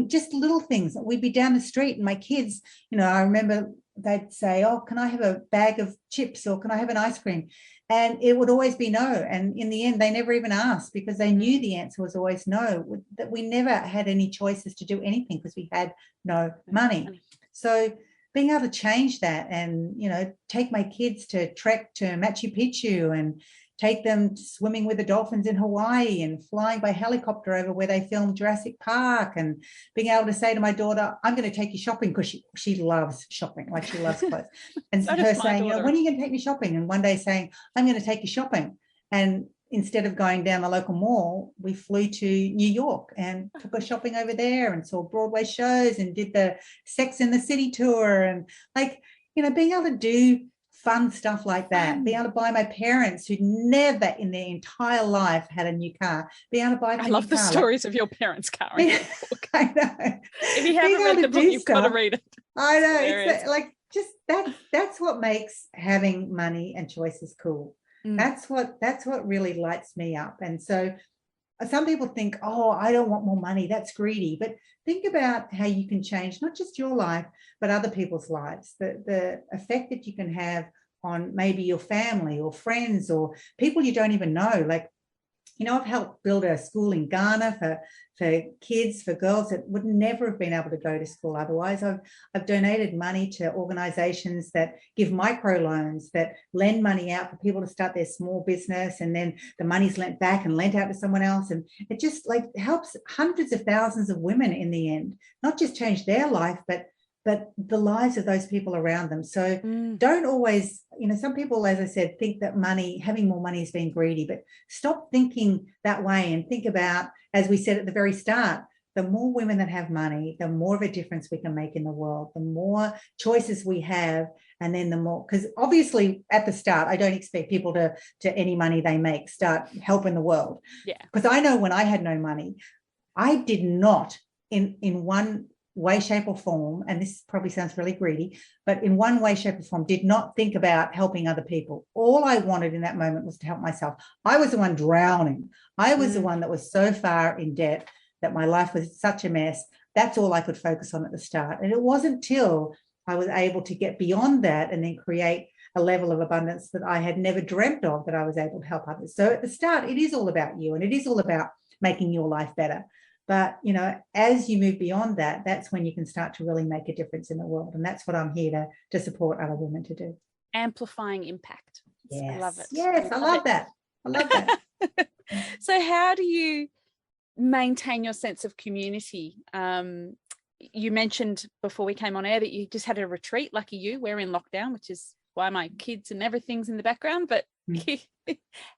Just little things. We'd be down the street and my kids, I remember they'd say, oh, can I have a bag of chips or can I have an ice cream? And it would always be no. And in the end, they never even asked because they knew the answer was always no, that we never had any choices to do anything because we had no money. So being able to change that and, take my kids to trek to Machu Picchu and take them swimming with the dolphins in Hawaii and flying by helicopter over where they filmed Jurassic Park, and being able to say to my daughter, I'm going to take you shopping, because she loves shopping, she loves clothes. And so her saying, when are you going to take me shopping? And one day saying, I'm going to take you shopping. And instead of going down the local mall, we flew to New York and took her shopping over there and saw Broadway shows and did the Sex in the City tour. And being able to do fun stuff like that, being able to buy my parents who never in their entire life had a new car, being able to buy I love the stories of your parents' car. I know. If you haven't read the book, you've got to read it. I know. It's that's what makes having money and choices cool. That's what really lights me up. And so some people think, oh, I don't want more money, that's greedy. But think about how you can change not just your life, but other people's lives, the effect that you can have on maybe your family or friends or people you don't even know. I've helped build a school in Ghana for kids, for girls that would never have been able to go to school otherwise. I've donated money to organizations that give microloans, that lend money out for people to start their small business, and then the money's lent back and lent out to someone else. And it just like helps hundreds of thousands of women in the end, not just change their life, but the lives of those people around them. So don't always, some people, as I said, think that having more money is being greedy, but stop thinking that way and think about, as we said at the very start, the more women that have money, the more of a difference we can make in the world, the more choices we have. And then the more, because obviously at the start, I don't expect people to any money they make, start helping the world. Yeah. Because I know when I had no money, I did not in one way, shape or form, and this probably sounds really greedy, but in one way, shape or form, did not think about helping other people. All I wanted in that moment was to help myself. I was the one drowning. I was the one that was so far in debt that my life was such a mess. That's all I could focus on at the start. And it wasn't till I was able to get beyond that and then create a level of abundance that I had never dreamt of, that I was able to help others. So at the start, it is all about you, and it is all about making your life better. But, as you move beyond that, that's when you can start to really make a difference in the world. And that's what I'm here to support other women to do. Amplifying impact. Yes. I love it. Yes, I love that. I love that. So how do you maintain your sense of community? You mentioned before we came on air that you just had a retreat. Lucky you, we're in lockdown, which is why my kids and everything's in the background. But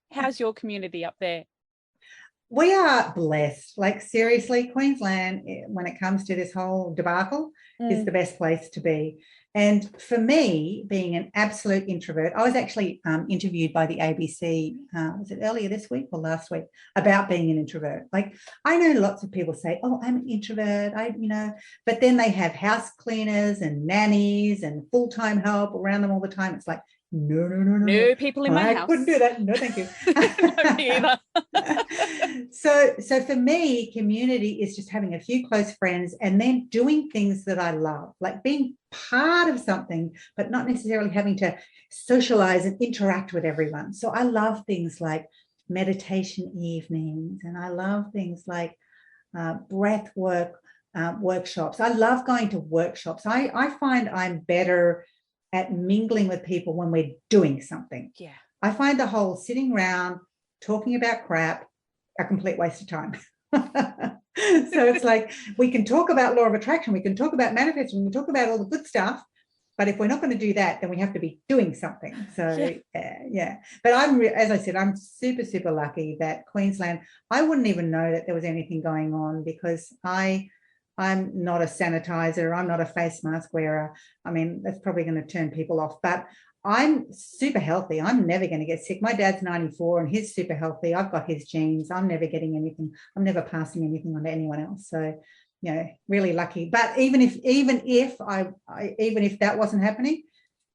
how's your community up there? We are blessed. Like, seriously, Queensland, when it comes to this whole debacle, is the best place to be. And for me, being an absolute introvert, I was actually interviewed by the ABC, was it earlier this week or last week, about being an introvert. Like, I know lots of people say, oh, I'm an introvert, but then they have house cleaners and nannies and full-time help around them all the time. It's like, no people in my house. I couldn't do that. No, thank you. No, me either. So for me, community is just having a few close friends and then doing things that I love, like being part of something, but not necessarily having to socialize and interact with everyone. So I love things like meditation evenings, and I love things like breath work workshops. I love going to workshops. I find I'm better at mingling with people when we're doing something. Yeah. I find the whole sitting around talking about crap a complete waste of time. So it's like, we can talk about law of attraction, we can talk about manifesting, we can talk about all the good stuff, but if we're not going to do that, then we have to be doing something. So yeah. But as I said, I'm super, super lucky that Queensland, I wouldn't even know that there was anything going on, because I'm not a sanitizer. I'm not a face mask wearer. I mean, that's probably going to turn people off, but I'm super healthy. I'm never going to get sick. My dad's 94 and he's super healthy. I've got his genes. I'm never getting anything. I'm never passing anything on to anyone else. So, really lucky. But even if that wasn't happening,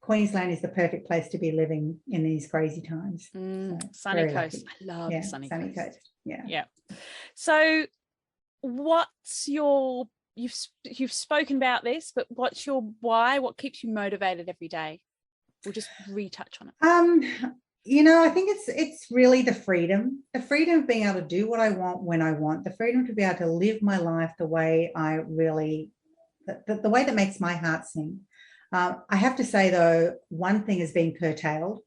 Queensland is the perfect place to be living in these crazy times. So, sunny coast. Lucky. I love sunny coast. Yeah. So what's your, you've spoken about this, but what's your why? What keeps you motivated every day? We'll just retouch on it. I think it's really the freedom of being able to do what I want when I want, the freedom to be able to live my life the way I really, the way that makes my heart sing. I have to say, though, one thing has been curtailed.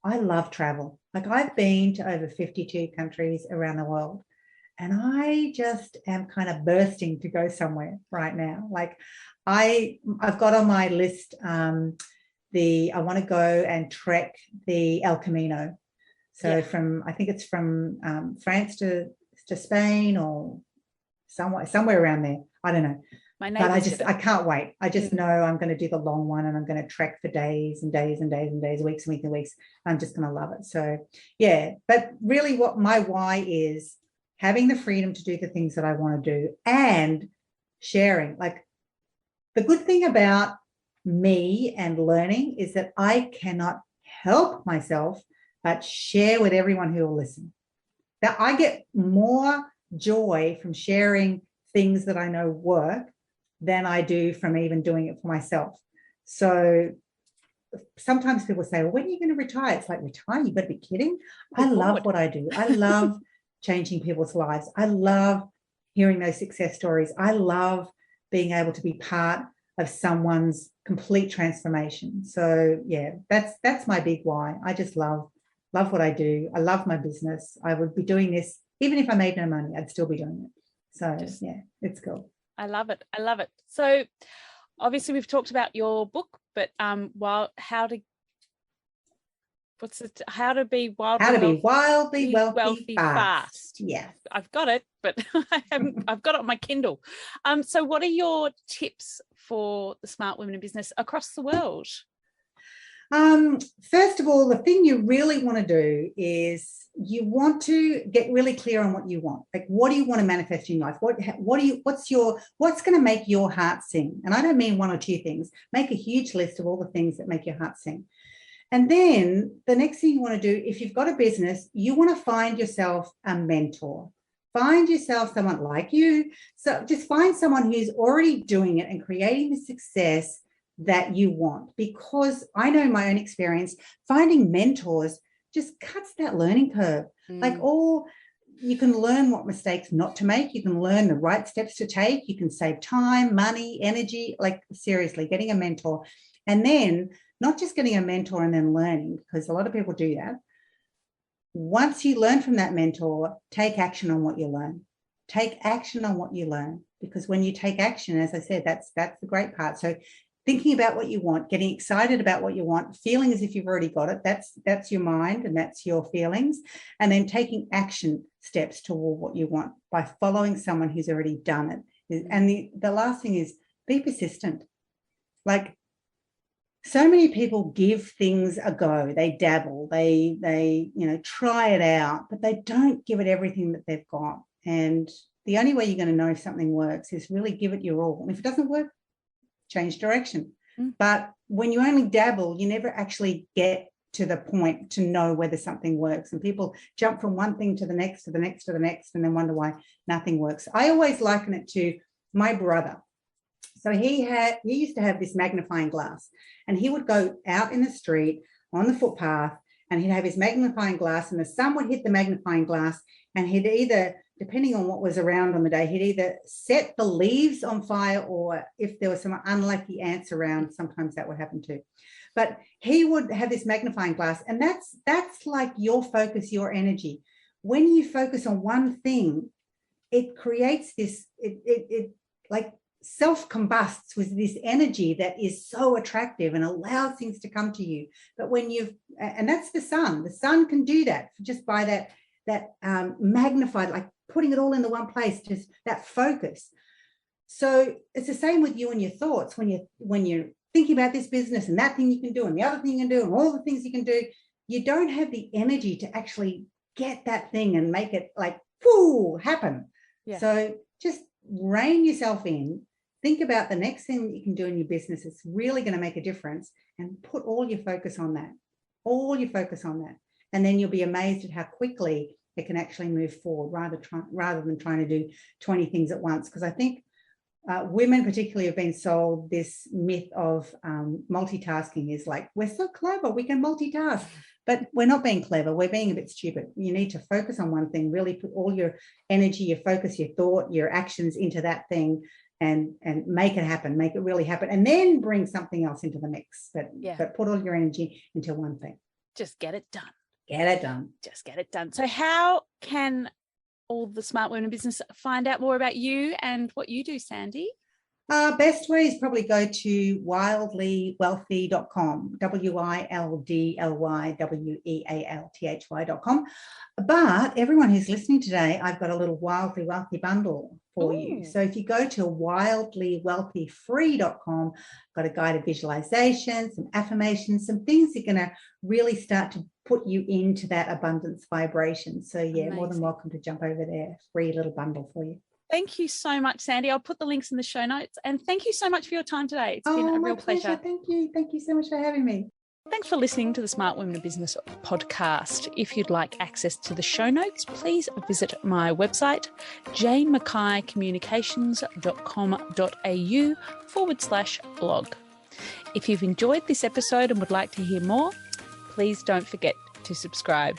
I love travel. Like, I've been to over 52 countries around the world, and I just am kind of bursting to go somewhere right now. Like, I've got on my list I want to go and trek the El Camino. So I think it's from France to Spain, or somewhere around there. I don't know. But I can't wait. I just know I'm going to do the long one, and I'm going to trek for days and days and days and days, weeks and weeks and weeks. I'm just going to love it. So yeah, but really what my why is, having the freedom to do the things that I want to do and sharing. Like, the good thing about me and learning is that I cannot help myself but share with everyone who will listen. That I get more joy from sharing things that I know work than I do from even doing it for myself. So sometimes people say, well, when are you going to retire? It's like, retire? You better be kidding. I love what I do. I love changing people's lives. I love hearing those success stories. I love being able to be part of someone's complete transformation. So yeah, that's my big why. I just love what I do. I love my business. I would be doing this even if I made no money. I'd still be doing it. So yeah, it's cool. I love it. So obviously we've talked about your book, but how to be wildly wealthy fast. Yeah, I've got it, but I've got it on my Kindle. So what are your tips for the smart women in business across the world? First of all, the thing you really want to do is you want to get really clear on what you want. Like, what do you want to manifest in life? What's going to make your heart sing? And I don't mean one or two things. Make a huge list of all the things that make your heart sing. And then the next thing you want to do, if you've got a business, you want to find yourself a mentor. Find yourself someone like you. So just find someone who's already doing it and creating the success that you want. Because I know my own experience, finding mentors just cuts that learning curve. You can learn what mistakes not to make. You can learn the right steps to take. You can save time, money, energy. Like, seriously, getting a mentor. And then not just getting a mentor and then learning, because a lot of people do that. Once you learn from that mentor, take action on what you learn. Take action on what you learn, because when you take action, as I said, that's the great part. So thinking about what you want, getting excited about what you want, feeling as if you've already got it, that's your mind and that's your feelings. And then taking action steps toward what you want by following someone who's already done it. And the last thing is be persistent. Like, so many people give things a go. They dabble, they try it out, but they don't give it everything that they've got. And the only way you're going to know if something works is really give it your all. And if it doesn't work, change direction. But when you only dabble, you never actually get to the point to know whether something works. And people jump from one thing to the next, to the next, to the next, and then wonder why nothing works. I always liken it to my brother. So he used to have this magnifying glass, and he would go out in the street on the footpath, and he'd have his magnifying glass, and the sun would hit the magnifying glass, and he'd either, depending on what was around on the day, he'd either set the leaves on fire, or if there were some unlucky ants around, sometimes that would happen too. But he would have this magnifying glass, and that's like your focus, your energy. When you focus on one thing, it creates this, it like self-combusts with this energy that is so attractive and allows things to come to you. But when and that's the sun can do that just by that magnified, like putting it all into one place, just that focus. So it's the same with you and your thoughts. When you're thinking about this business and that thing you can do and the other thing you can do and all the things you can do, you don't have the energy to actually get that thing and make it like, whoo, happen. Yeah. So just rein yourself in. Think about the next thing that you can do in your business. It's really going to make a difference, and put all your focus on that. And then you'll be amazed at how quickly it can actually move forward rather than trying to do 20 things at once. Because I think women particularly have been sold this myth of multitasking is like, we're so clever, we can multitask. But we're not being clever, we're being a bit stupid. You need to focus on one thing, really put all your energy, your focus, your thought, your actions into that thing, and make it happen, make it really happen, and then bring something else into the mix. But put all your energy into one thing. Just get it done. Just get it done. So how can all the smart women in business find out more about you and what you do, Sandy? Best way is probably go to wildlywealthy.com, wildlywealthy.com. But everyone who's listening today, I've got a little Wildly Wealthy bundle for you. So if you go to wildlywealthyfree.com, got a guided visualization, some affirmations, some things you're going to really start to put you into that abundance vibration. So yeah, amazing. More than welcome to jump over there. Free little bundle for you. Thank you so much, Sandy. I'll put the links in the show notes. And thank you so much for your time today. It's been a real pleasure. Thank you. Thank you so much for having me. Thanks for listening to the Smart Women in Business podcast. If you'd like access to the show notes, please visit my website, janemackaycommunications.com.au/blog. If you've enjoyed this episode and would like to hear more, please don't forget to subscribe.